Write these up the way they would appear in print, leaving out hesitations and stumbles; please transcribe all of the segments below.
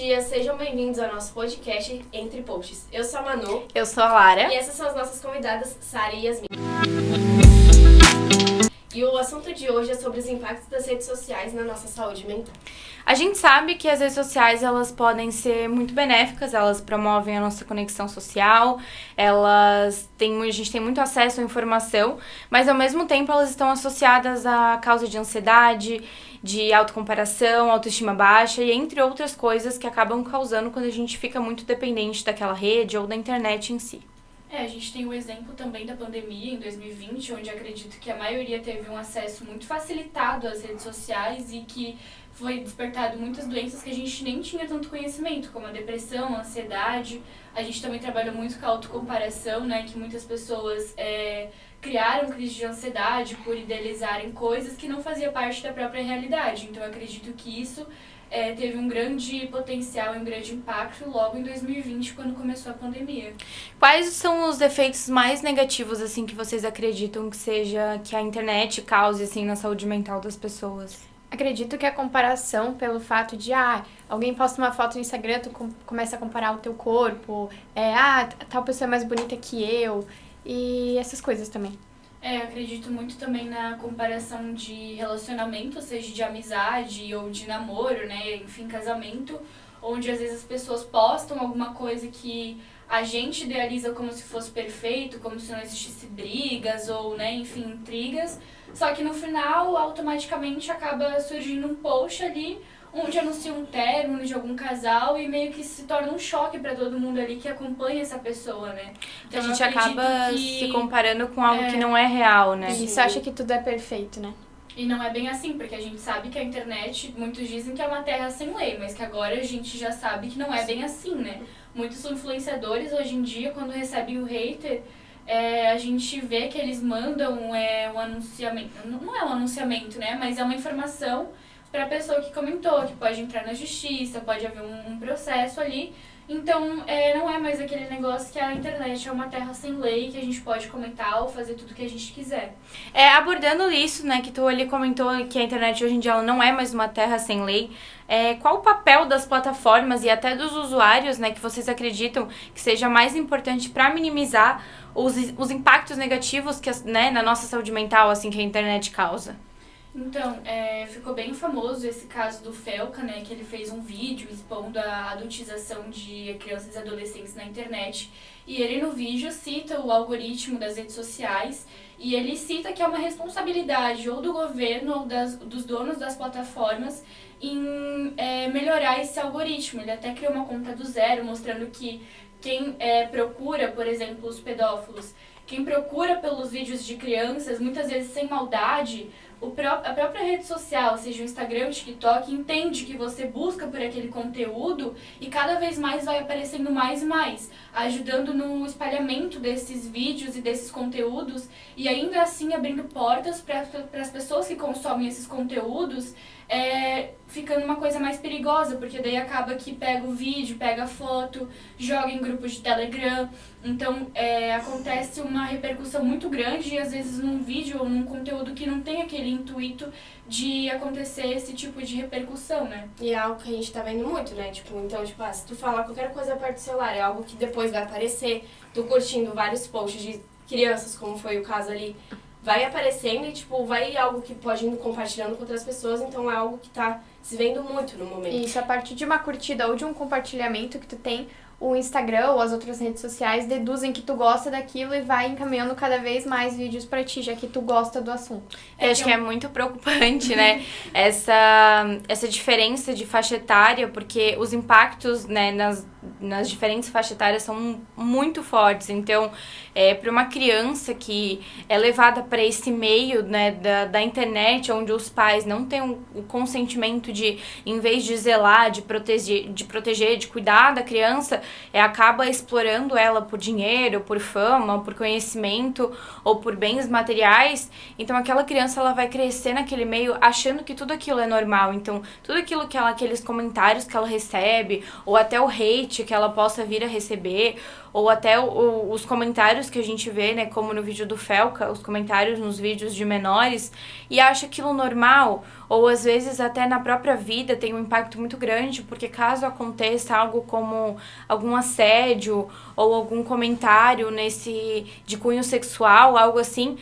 dia, sejam bem-vindos ao nosso podcast Entre Posts. Eu sou a Manu. Eu sou a Lara. E essas são as nossas convidadas, Sara e Yasmin. E o assunto de hoje é sobre os impactos das redes sociais na nossa saúde mental. A gente sabe que as redes sociais, elas podem ser muito benéficas, elas promovem a nossa conexão social, a gente tem muito acesso à informação, mas ao mesmo tempo elas estão associadas a causa de ansiedade, de autocomparação, autoestima baixa e entre outras coisas que acabam causando quando a gente fica muito dependente daquela rede ou da internet em si. A gente tem o exemplo também da pandemia em 2020, onde acredito que a maioria teve um acesso muito facilitado às redes sociais e que foi despertado muitas doenças que a gente nem tinha tanto conhecimento, como a depressão, a ansiedade. A gente também trabalha muito com a autocomparação, né, que muitas pessoas criaram crise de ansiedade por idealizarem coisas que não faziam parte da própria realidade. Então eu acredito que isso teve um grande potencial e um grande impacto logo em 2020, quando começou a pandemia. Quais são os efeitos mais negativos assim que vocês acreditam que a internet cause assim na saúde mental das pessoas? Acredito que a comparação pelo fato de, alguém posta uma foto no Instagram, tu começa a comparar o teu corpo, tal pessoa é mais bonita que eu, e essas coisas também. Eu acredito muito também na comparação de relacionamento, seja de amizade ou de namoro, né, enfim, casamento, onde às vezes as pessoas postam alguma coisa que a gente idealiza como se fosse perfeito, como se não existisse brigas ou, né, enfim, intrigas, só que no final automaticamente acaba surgindo um post ali onde anuncia um término de algum casal e meio que se torna um choque para todo mundo ali que acompanha essa pessoa, né? Então a gente acaba se comparando com algo que não é real, né? E você acha que tudo é perfeito, né? E não é bem assim, porque a gente sabe que a internet, muitos dizem que é uma terra sem lei, mas que agora a gente já sabe que não é bem assim, né? Muitos influenciadores hoje em dia, quando recebem o hater, a gente vê que eles mandam um anunciamento, não é um anunciamento, né? Mas é uma informação para a pessoa que comentou, que pode entrar na justiça, pode haver um processo ali. Então, não é mais aquele negócio que a internet é uma terra sem lei, que a gente pode comentar ou fazer tudo que a gente quiser. Abordando isso, né, que tu ali comentou que a internet hoje em dia ela não é mais uma terra sem lei, qual o papel das plataformas e até dos usuários, né, que vocês acreditam que seja mais importante para minimizar os impactos negativos que, né, na nossa saúde mental, assim, que a internet causa? Então, ficou bem famoso esse caso do Felca, né, que ele fez um vídeo expondo a adultização de crianças e adolescentes na internet. E ele no vídeo cita o algoritmo das redes sociais e ele cita que é uma responsabilidade ou do governo ou dos donos das plataformas em melhorar esse algoritmo. Ele até criou uma conta do zero, mostrando que quem procura, por exemplo, os pedófilos, quem procura pelos vídeos de crianças, muitas vezes sem maldade, a própria rede social, seja o Instagram, o TikTok, entende que você busca por aquele conteúdo e cada vez mais vai aparecendo mais e mais, ajudando no espalhamento desses vídeos e desses conteúdos e ainda assim abrindo portas para as pessoas que consomem esses conteúdos ficando uma coisa mais perigosa, porque daí acaba que pega o vídeo, pega a foto, joga em grupos de Telegram, então acontece uma repercussão muito grande e às vezes num vídeo ou num conteúdo que não tem aquele intuito de acontecer esse tipo de repercussão, né? E é algo que a gente tá vendo muito, né? Então, se tu falar qualquer coisa perto do celular, é algo que depois vai aparecer, tu curtindo vários posts de crianças, como foi o caso ali, vai aparecendo e, vai algo que pode ir compartilhando com outras pessoas, então é algo que tá se vendo muito no momento. Isso, a partir de uma curtida ou de um compartilhamento que tu tem, o Instagram ou as outras redes sociais deduzem que tu gosta daquilo e vai encaminhando cada vez mais vídeos pra ti, já que tu gosta do assunto. Eu acho que é muito preocupante, né, essa diferença de faixa etária, porque os impactos, né, nas diferentes faixas etárias são muito fortes. Então, para uma criança que é levada para esse meio, né, da internet, onde os pais não têm o consentimento de, em vez de zelar, de proteger, de cuidar da criança, acaba explorando ela por dinheiro, por fama, por conhecimento ou por bens materiais. Então, aquela criança ela vai crescer naquele meio achando que tudo aquilo é normal. Então, tudo aquilo aqueles comentários que ela recebe, ou até o hate que ela possa vir a receber, ou até os comentários que a gente vê, né, como no vídeo do Felca, os comentários nos vídeos de menores, e acha aquilo normal, ou às vezes até na própria vida tem um impacto muito grande, porque caso aconteça algo como algum assédio ou algum comentário de cunho sexual, algo assim,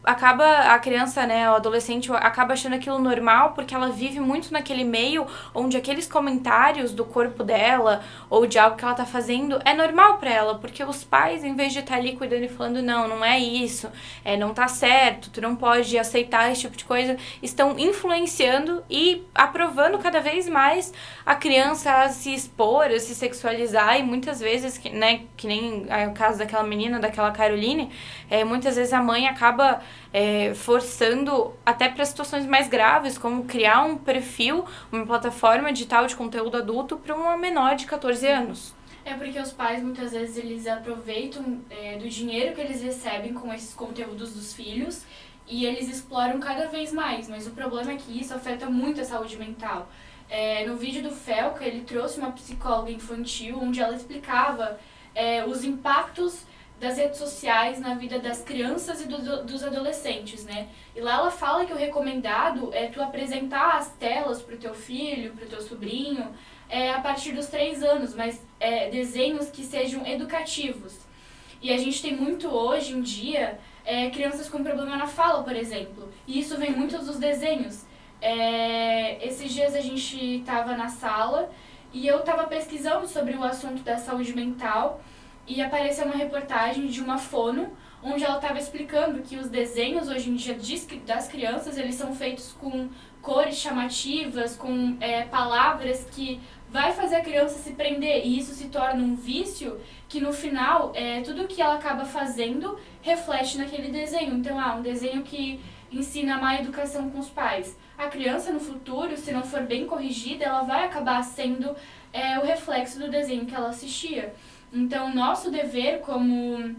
a criança, né, o adolescente acaba achando aquilo normal porque ela vive muito naquele meio onde aqueles comentários do corpo dela ou de algo que ela tá fazendo é normal pra ela, porque os pais, em vez de estar ali cuidando e falando, não é isso, não tá certo, tu não pode aceitar esse tipo de coisa, estão influenciando e aprovando cada vez mais a criança a se expor, a se sexualizar, e muitas vezes, né, que nem o caso daquela menina, daquela Caroline, muitas vezes a mãe acaba forçando até para situações mais graves, como criar um perfil, uma plataforma digital de conteúdo adulto para uma menor de 14 anos. Porque os pais, muitas vezes, eles aproveitam do dinheiro que eles recebem com esses conteúdos dos filhos e eles exploram cada vez mais, mas o problema é que isso afeta muito a saúde mental. No vídeo do Felca, ele trouxe uma psicóloga infantil onde ela explicava os impactos das redes sociais na vida das crianças e dos adolescentes, né? E lá ela fala que o recomendado é tu apresentar as telas pro teu filho, pro teu sobrinho, a partir dos 3 anos, mas desenhos que sejam educativos. E a gente tem muito hoje em dia crianças com problema na fala, por exemplo, e isso vem muito dos desenhos. Esses dias a gente estava na sala e eu estava pesquisando sobre o assunto da saúde mental e apareceu uma reportagem de uma fono, onde ela estava explicando que os desenhos hoje em dia das crianças, eles são feitos com cores chamativas, com palavras que vai fazer a criança se prender, e isso se torna um vício que no final, tudo que ela acaba fazendo reflete naquele desenho. Então, um desenho que ensina a má educação com os pais. A criança no futuro, se não for bem corrigida, ela vai acabar sendo o reflexo do desenho que ela assistia. Então, nosso dever como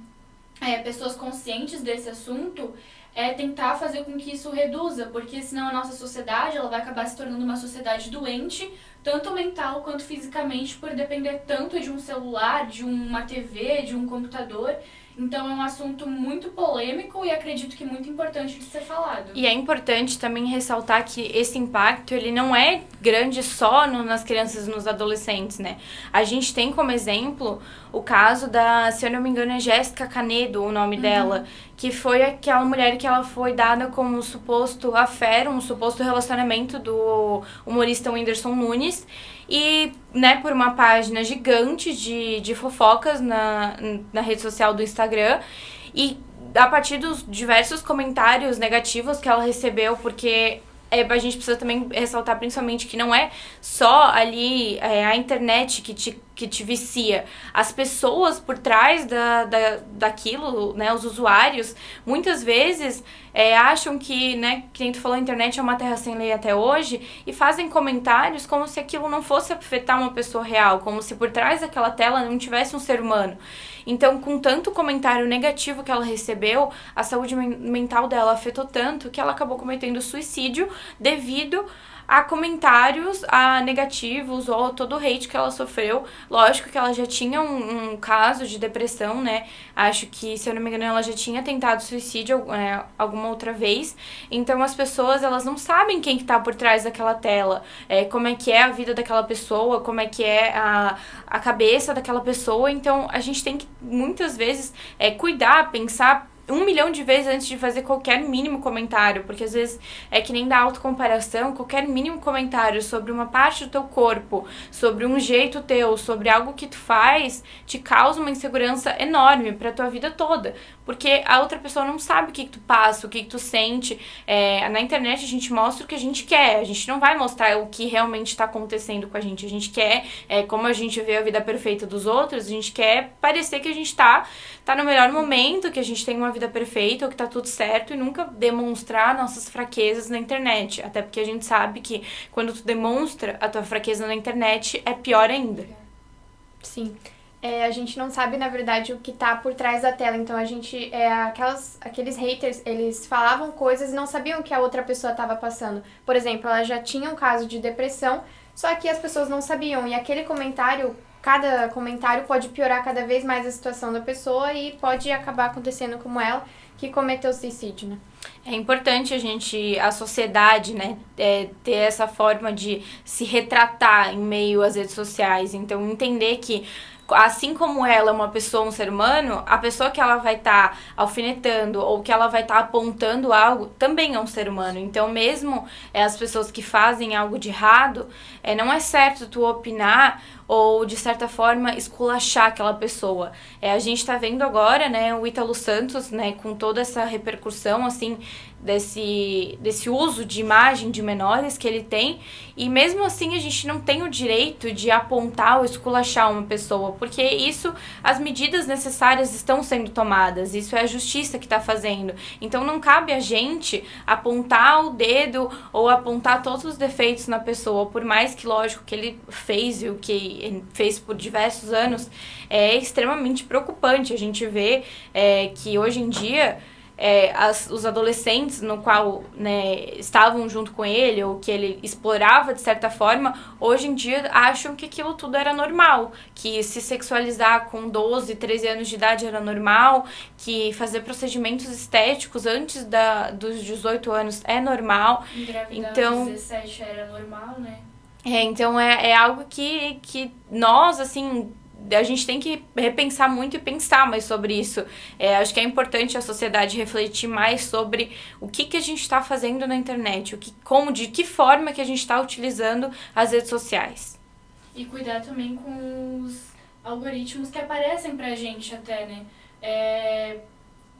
pessoas conscientes desse assunto é tentar fazer com que isso reduza, porque senão a nossa sociedade ela vai acabar se tornando uma sociedade doente, tanto mental quanto fisicamente, por depender tanto de um celular, de uma TV, de um computador. Então é um assunto muito polêmico e acredito que muito importante de ser falado. E é importante também ressaltar que esse impacto, ele não é grande só nas crianças e nos adolescentes, né? A gente tem como exemplo o caso da, se eu não me engano, é Jéssica Canedo, o nome dela, que foi aquela mulher que ela foi dada como um suposto affair, um suposto relacionamento do humorista Whindersson Nunes, e, né, por uma página gigante de fofocas na rede social do Instagram, e a partir dos diversos comentários negativos que ela recebeu, porque a gente precisa também ressaltar principalmente que não é só ali a internet que te vicia. As pessoas por trás daquilo, né, os usuários, muitas vezes acham que, né, que nem tu falou, a internet é uma terra sem lei até hoje, e fazem comentários como se aquilo não fosse afetar uma pessoa real, como se por trás daquela tela não tivesse um ser humano. Então, com tanto comentário negativo que ela recebeu, a saúde mental dela afetou tanto que ela acabou cometendo suicídio devido a comentários negativos ou todo o hate que ela sofreu. Lógico que ela já tinha um caso de depressão, né? Acho que, se eu não me engano, ela já tinha tentado suicídio alguma outra vez. Então, as pessoas, elas não sabem quem que tá por trás daquela tela. Como é que é a vida daquela pessoa, como é que é a cabeça daquela pessoa. Então, a gente tem que, muitas vezes, cuidar, pensar 1 milhão de vezes antes de fazer qualquer mínimo comentário, porque às vezes é que nem da autocomparação, qualquer mínimo comentário sobre uma parte do teu corpo, sobre um jeito teu, sobre algo que tu faz, te causa uma insegurança enorme pra tua vida toda, porque a outra pessoa não sabe o que tu passa, o que tu sente. Na internet a gente mostra o que a gente quer, a gente não vai mostrar o que realmente tá acontecendo com a gente quer, como a gente vê a vida perfeita dos outros, a gente quer parecer que a gente tá no melhor momento, que a gente tem uma vida perfeita, ou que tá tudo certo, e nunca demonstrar nossas fraquezas na internet. Até porque a gente sabe que quando tu demonstra a tua fraqueza na internet, é pior ainda. Sim. A gente não sabe, na verdade, o que tá por trás da tela. Então, a gente... aqueles haters, eles falavam coisas e não sabiam o que a outra pessoa tava passando. Por exemplo, ela já tinha um caso de depressão, só que as pessoas não sabiam. E aquele comentário cada comentário pode piorar cada vez mais a situação da pessoa e pode acabar acontecendo como ela, que cometeu suicídio, né? É importante a sociedade, né, ter essa forma de se retratar em meio às redes sociais. Então, entender que, assim como ela é uma pessoa, um ser humano, a pessoa que ela vai estar alfinetando ou que ela vai estar apontando algo também é um ser humano. Então, mesmo as pessoas que fazem algo de errado, não é certo tu opinar ou, de certa forma, esculachar aquela pessoa. A gente tá vendo agora, né, o Ítalo Santos, né, com toda essa repercussão, assim, desse uso de imagem de menores que ele tem, e mesmo assim a gente não tem o direito de apontar ou esculachar uma pessoa, porque isso, as medidas necessárias estão sendo tomadas, isso é a justiça que está fazendo. Então não cabe a gente apontar o dedo ou apontar todos os defeitos na pessoa, por mais que, lógico, que ele fez e o que ele fez por diversos anos é extremamente preocupante. A gente vê que hoje em dia os adolescentes no qual, né, estavam junto com ele ou que ele explorava de certa forma, hoje em dia acham que aquilo tudo era normal, que se sexualizar com 12, 13 anos de idade era normal, que fazer procedimentos estéticos antes dos 18 anos é normal. Engravidar então, aos 17 era normal, né? Então é algo que nós, assim, a gente tem que repensar muito e pensar mais sobre isso. Acho que é importante a sociedade refletir mais sobre o que a gente está fazendo na internet, de que forma que a gente está utilizando as redes sociais. E cuidar também com os algoritmos que aparecem pra gente até, né?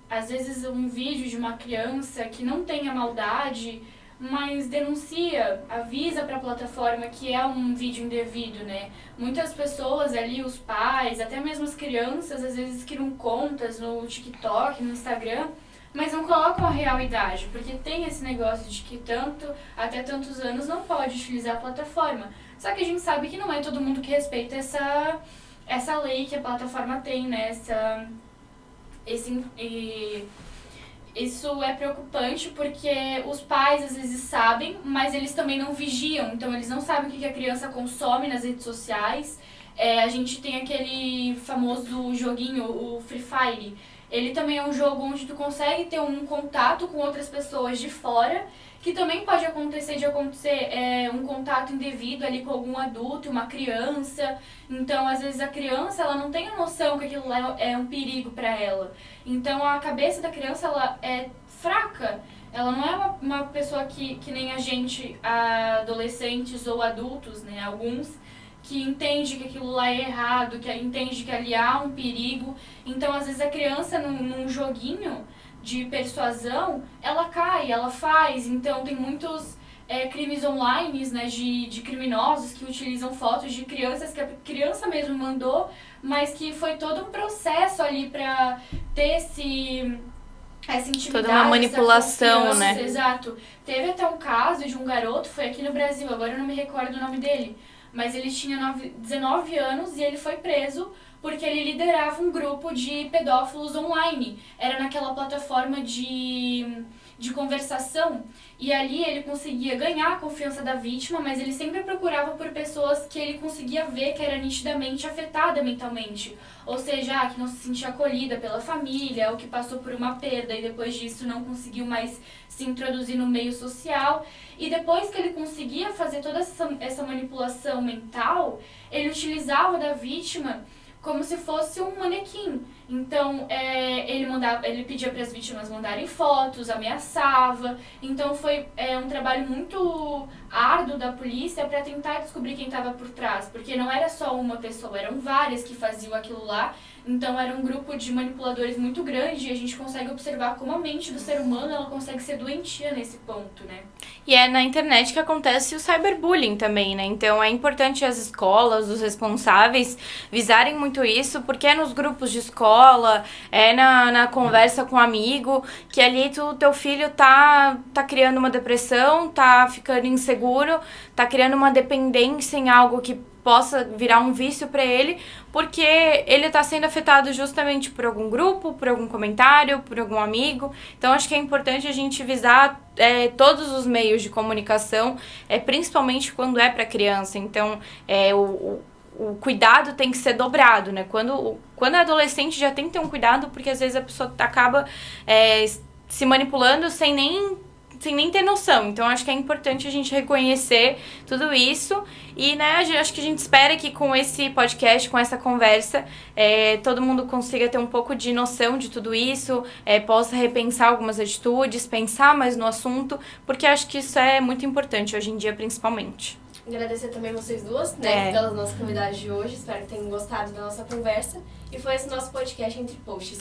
Às vezes um vídeo de uma criança que não tenha maldade, mas denuncia, avisa para a plataforma que é um vídeo indevido, né? Muitas pessoas ali, os pais, até mesmo as crianças, às vezes criam contas no TikTok, no Instagram, mas não colocam a real idade, porque tem esse negócio de que até tantos anos não pode utilizar a plataforma. Só que a gente sabe que não é todo mundo que respeita essa lei que a plataforma tem, né? Isso é preocupante porque os pais às vezes sabem, mas eles também não vigiam. Então eles não sabem o que a criança consome nas redes sociais. A gente tem aquele famoso joguinho, o Free Fire. Ele também é um jogo onde tu consegue ter um contato com outras pessoas de fora, que também pode acontecer um contato indevido ali com algum adulto, uma criança. Então, às vezes, a criança ela não tem a noção que aquilo é um perigo para ela. Então, a cabeça da criança ela é fraca. Ela não é uma pessoa que nem a gente, adolescentes ou adultos, né, alguns, que entende que aquilo lá é errado, que entende que ali há um perigo. Então, às vezes, a criança, num joguinho de persuasão, ela cai, ela faz. Então, tem muitos crimes online, né, de criminosos que utilizam fotos de crianças que a criança mesmo mandou, mas que foi todo um processo ali para ter essa intimidade, toda uma manipulação, né? Exato. Teve até um caso de um garoto, foi aqui no Brasil, agora eu não me recordo o nome dele, mas ele tinha 19 anos e ele foi preso porque ele liderava um grupo de pedófilos online. Era naquela plataforma de conversação. E ali ele conseguia ganhar a confiança da vítima, mas ele sempre procurava por pessoas que ele conseguia ver que era nitidamente afetada mentalmente. Ou seja, que não se sentia acolhida pela família, ou que passou por uma perda e depois disso não conseguiu mais se introduzir no meio social. E depois que ele conseguia fazer toda essa manipulação mental, ele utilizava da vítima como se fosse um manequim. Então, ele pedia para as vítimas mandarem fotos, ameaçava. Então, foi um trabalho muito árduo da polícia para tentar descobrir quem estava por trás. Porque não era só uma pessoa, eram várias que faziam aquilo lá. Então, era um grupo de manipuladores muito grande e a gente consegue observar como a mente do ser humano ela consegue ser doentia nesse ponto, né? E é na internet que acontece o cyberbullying também, né? Então, é importante as escolas, os responsáveis, visarem muito isso, porque é nos grupos de escola, é na conversa com um amigo, que ali teu filho tá criando uma depressão, tá ficando inseguro, tá criando uma dependência em algo que possa virar um vício para ele, porque ele está sendo afetado justamente por algum grupo, por algum comentário, por algum amigo. Então, acho que é importante a gente visar todos os meios de comunicação, principalmente quando é para criança. Então, o cuidado tem que ser dobrado, né? Quando é adolescente já tem que ter um cuidado, porque às vezes a pessoa acaba se manipulando sem nem ter noção. Então, acho que é importante a gente reconhecer tudo isso. E, né, acho que a gente espera que com esse podcast, com essa conversa, todo mundo consiga ter um pouco de noção de tudo isso, possa repensar algumas atitudes, pensar mais no assunto, porque acho que isso é muito importante hoje em dia, principalmente. Agradecer também vocês duas, né, pelas nossas convidadas de hoje. Espero que tenham gostado da nossa conversa. E foi esse nosso podcast Entre Posts.